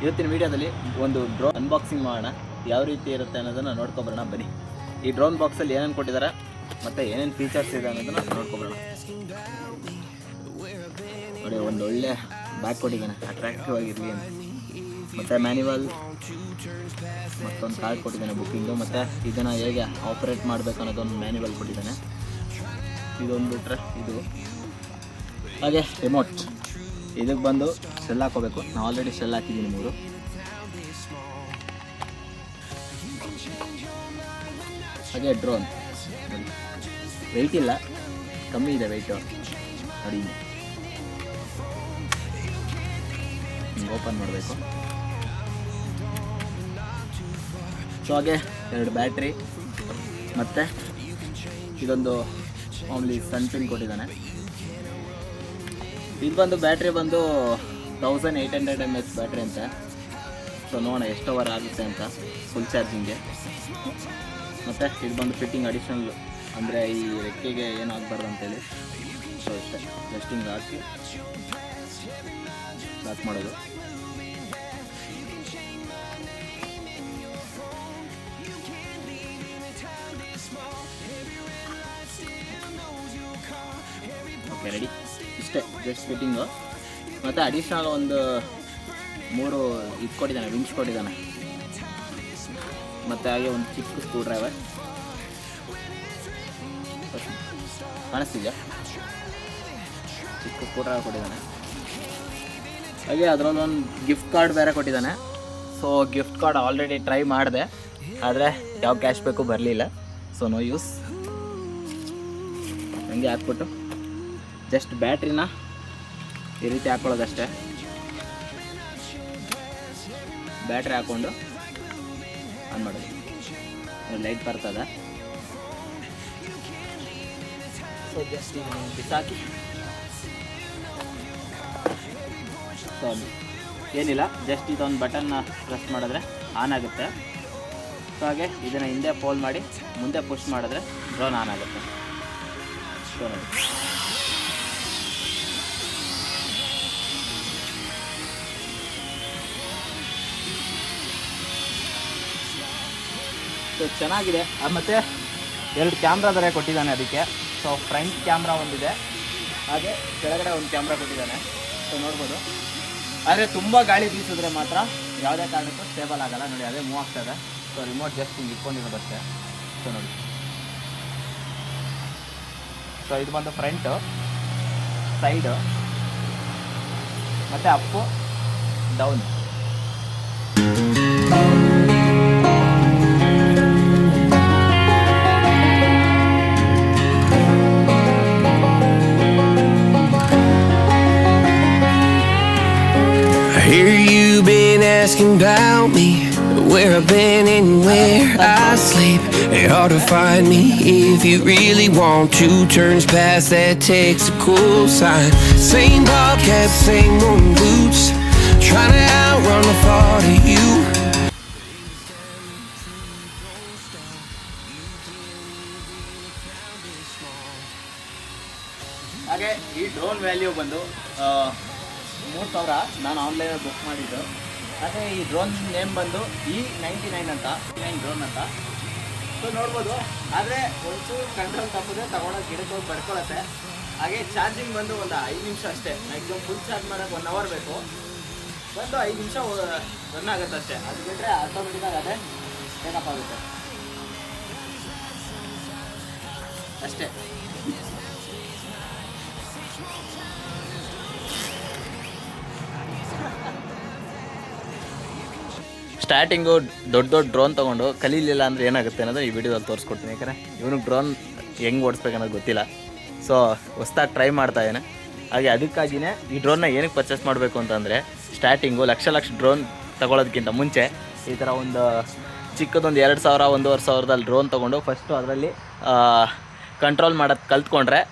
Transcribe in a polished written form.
ಇವತ್ತಿನ ವಿಡಿಯೋದಲ್ಲಿ ಒಂದು ಡ್ರೋನ್ ಅನ್ಬಾಕ್ಸಿಂಗ್ ಮಾಡೋಣ, ಯಾವ ರೀತಿ ಇರುತ್ತೆ ಅನ್ನೋದನ್ನು ನೋಡ್ಕೊಬರೋಣ ಬನ್ನಿ. ಈ ಡ್ರೋನ್ ಬಾಕ್ಸಲ್ಲಿ ಏನೇನು ಕೊಟ್ಟಿದ್ದಾರೆ ಮತ್ತು ಏನೇನು ಫೀಚರ್ಸ್ ಇದೆ ಅನ್ನೋದನ್ನು ನೋಡ್ಕೊಬರೋಣ. ನೋಡಿ, ಒಂದು ಒಳ್ಳೆ ಬ್ಯಾಗ್ ಕೊಟ್ಟಿದ್ದಾನೆ ಅಟ್ರಾಕ್ಟಿವ್ ಆಗಿರಲಿ ಅಂತ. ಮತ್ತು ಮ್ಯಾನ್ಯುವಲ್ ಮತ್ತೊಂದು ಕಾರ್ಡ್ ಕೊಟ್ಟಿದ್ದಾನೆ ಬುಕ್ಕಿಂಗು, ಮತ್ತು ಇದನ್ನು ಹೇಗೆ ಆಪ್ರೇಟ್ ಮಾಡಬೇಕು ಅನ್ನೋದೊಂದು ಮ್ಯಾನ್ಯುವಲ್ ಕೊಟ್ಟಿದ್ದಾನೆ. ಇದೊಂದು ಬಿಟ್ರೆ ಇದು ಹಾಗೆ ರಿಮೋಟ್. ಇದಕ್ಕೆ ಬಂದು ಶೆಲ್ ಹಾಕೋಬೇಕು. ನಾವು ಆಲ್ರೆಡಿ ಶೆಲ್ ಹಾಕಿದ್ದೀನಿ 3. ಹಾಗೆ ಡ್ರೋನ್ ವೆಯ್ಟ್ ಇಲ್ಲ, ಕಮ್ಮಿ ಇದೆ ವೆಯ್ಟು. ನೋಡಿ, ಹಿಂಗೆ ಓಪನ್ ಮಾಡಬೇಕು. ಸೊ ಹಾಗೆ 2 ಬ್ಯಾಟ್ರಿ ಮತ್ತು ಇದೊಂದು ಮಾಮೂಲಿ ಸಣ್ಣ ಪಿನ್ ಕೊಟ್ಟಿದ್ದಾನೆ. ಇದು ಬಂದು ಬ್ಯಾಟ್ರಿ ಬಂದು 1800 mAh ಬ್ಯಾಟ್ರಿ ಅಂತ. ಸೊ ನೋಡೋಣ ಎಷ್ಟು ಅವರ್ ಆಗುತ್ತೆ ಅಂತ ಫುಲ್ ಚಾರ್ಜಿಂಗ್ಗೆ. ಮತ್ತು ಇದು ಬಂದು ಫಿಟ್ಟಿಂಗ್ ಅಡಿಷ್ನಲ್, ಅಂದರೆ ಈ ರೆಕ್ಕೆಗೆ ಏನು ಆಗಬಾರ್ದು ಅಂತೇಳಿ. ಸೊ ಅಷ್ಟೇ, ಜಸ್ಟ್ ಹಿಂಗೆ ಹಾಕಿ ಲಾಕ್ ಮಾಡೋದು. Okay, ready. ಇಷ್ಟೇ, ಜಸ್ಟ್ ಫಿಟ್ಟಿಂಗು. ಮತ್ತು ಅಡಿಷ್ನಲ್ ಒಂದು 3 ಇದು ಕೊಟ್ಟಿದ್ದಾನೆ, ವಿಂಚ್ ಕೊಟ್ಟಿದ್ದಾನೆ. ಮತ್ತು ಹಾಗೆ ಒಂದು ಚಿಕ್ಕ ಸ್ಕ್ರೂ ಡ್ರೈವರ್ ಕಾಣಿಸ್ತಿದ್ಯಾ, ಚಿಕ್ಕ ಸ್ಕ್ರೂ ಡ್ರೈವರ್ ಕೊಟ್ಟಿದ್ದಾನೆ. ಹಾಗೆ ಅದರಲ್ಲೊಂದು ಗಿಫ್ಟ್ ಕಾರ್ಡ್ ಬೇರೆ ಕೊಟ್ಟಿದ್ದಾನೆ. So gift card already try ಮಾಡಿದೆ, ಆದರೆ ಯಾವ ಕ್ಯಾಶ್ ಬೇಕು ಬರಲಿಲ್ಲ. So no use. ಹಂಗೆ ಹಾಕ್ಬಿಟ್ಟು ಜಸ್ಟ್ ಬ್ಯಾಟ್ರಿನ ಈ ರೀತಿ ಹಾಕ್ಕೊಳ್ಳೋದಷ್ಟೇ. ಬ್ಯಾಟ್ರಿ ಹಾಕ್ಕೊಂಡು ಆನ್ ಮಾಡೋದು. ಲೈಟ್ ಬರ್ತದೆ. ಸೊ ಜಸ್ಟ್ ಬಿಸಾಕಿ, ಸೊ ಏನಿಲ್ಲ, ಜಸ್ಟ್ ಇದೊಂದು ಬಟನ್ನ ಪ್ರೆಸ್ ಮಾಡಿದ್ರೆ ಆನ್ ಆಗುತ್ತೆ. ಸೊ ಹಾಗೆ ಇದನ್ನು ಹಿಂದೆ ಫೋಲ್ಡ್ ಮಾಡಿ ಮುಂದೆ ಪುಷ್ ಮಾಡಿದ್ರೆ ಡ್ರೋನ್ ಆನ್ ಆಗುತ್ತೆ. ಸೊ ನೋಡಿ, ಸೊ ಚೆನ್ನಾಗಿದೆ. ಮತ್ತು 2 ಕ್ಯಾಮ್ರಾ ಬೇರೆ ಕೊಟ್ಟಿದ್ದಾನೆ ಅದಕ್ಕೆ. ಸೊ ಫ್ರಂಟ್ ಕ್ಯಾಮ್ರಾ ಒಂದಿದೆ, ಹಾಗೆ ಕೆಳಗಡೆ ಒಂದು ಕ್ಯಾಮ್ರಾ ಕೊಟ್ಟಿದ್ದಾನೆ. ಸೊ ನೋಡ್ಬೋದು. ಆದರೆ ತುಂಬ ಗಾಳಿ ಬೀಸಿದ್ರೆ ಮಾತ್ರ ಯಾವುದೇ ಕಾರಣಕ್ಕೂ ಸ್ಟೇಬಲ್ ಆಗೋಲ್ಲ. ನೋಡಿ, ಅದೇ ಮೂವ್ ಆಗ್ತಾಯಿದೆ. ಸೊ ರಿಮೋಟ್ ಜಸ್ಟ್ ಹಿಂಗೆ ಇಟ್ಕೊಂಡಿರೋದಷ್ಟೇ. ಸೊ ನೋಡಿ, ಸೊ ಇದು ಬಂದು ಫ್ರಂಟು, ಸೈಡು ಮತ್ತು Appu down. Hear you been asking about me, where I've been and where I sleep. It's hard to find me if you really want to. Turns past that takes a cool sign. Same bobcat, same old boots, trying to outrun the thought of you. ಹಾಗೆ ಈ drone value ಬಂದು 3000 ನಾನು ಆನ್ಲೈನಲ್ಲಿ book ಮಾಡಿದ್ದು. ಹಾಗೆ ಈ drone name ಬಂದು E99 ಅಂತ, ಡ್ರೋನ್ ಅಂತ. ಸೊ ನೋಡ್ಬೋದು. ಆದರೆ ಒಂಚೂರು ಕಂಟ್ರೋಲ್ ತಪ್ಪದೆ ತಗೊಳೋಕೆ ಗಿಡಕ್ಕೆ ಹೋಗಿ ಪಡ್ಕೊಳತ್ತೆ. ಹಾಗೆ ಚಾರ್ಜಿಂಗ್ ಬಂದು ಒಂದು 5 ನಿಮಿಷ ಅಷ್ಟೇ. ಮ್ಯಾಕ್ಸಿಮಮ್ ಫುಲ್ ಚಾರ್ಜ್ ಮಾಡೋಕ್ಕೆ 1 ಅವರ್ ಬೇಕು. ಒಂದು 5 ನಿಮಿಷ ರನ್ ಆಗುತ್ತೆ ಅಷ್ಟೇ. ಅದು ಬಿಟ್ಟರೆ ಆಟೋಮೆಟಿಕ್ಕಾಗಿ ಅದೇ ಬೇಕಪ್ ಆಗುತ್ತೆ ಅಷ್ಟೇ. ಸ್ಟಾರ್ಟಿಂಗು ದೊಡ್ಡ ಡ್ರೋನ್ ತೊಗೊಂಡು ಕಲೀಲಿಲ್ಲ ಅಂದರೆ ಏನಾಗುತ್ತೆ ಅನ್ನೋದು ಈ ವಿಡಿಯೋದಲ್ಲಿ ತೋರಿಸ್ಕೊಡ್ತೀನಿ. ಯಾಕಂದರೆ ಇವನಿಗೆ ಡ್ರೋನ್ ಹೆಂಗೆ ಓಡಿಸ್ಬೇಕು ಅನ್ನೋದು ಗೊತ್ತಿಲ್ಲ. ಸೊ ಹೊಸ್ದಾಗಿ ಟ್ರೈ ಮಾಡ್ತಾಯಿದ್ದಾನೆ. ಹಾಗೆ ಅದಕ್ಕಾಗಿಯೇ ಈ ಡ್ರೋನ್ನ ಏನಕ್ಕೆ ಪರ್ಚೇಸ್ ಮಾಡಬೇಕು ಅಂತಂದರೆ, ಸ್ಟಾರ್ಟಿಂಗು ಲಕ್ಷ ಡ್ರೋನ್ ತೊಗೊಳೋದಕ್ಕಿಂತ ಮುಂಚೆ ಈ ಥರ ಒಂದು ಚಿಕ್ಕದೊಂದು 2000-1500 ಡ್ರೋನ್ ತೊಗೊಂಡು ಫಸ್ಟು ಅದರಲ್ಲಿ ಕಂಟ್ರೋಲ್ ಮಾಡೋದು ಕಲ್ತ್ಕೊಂಡ್ರೆ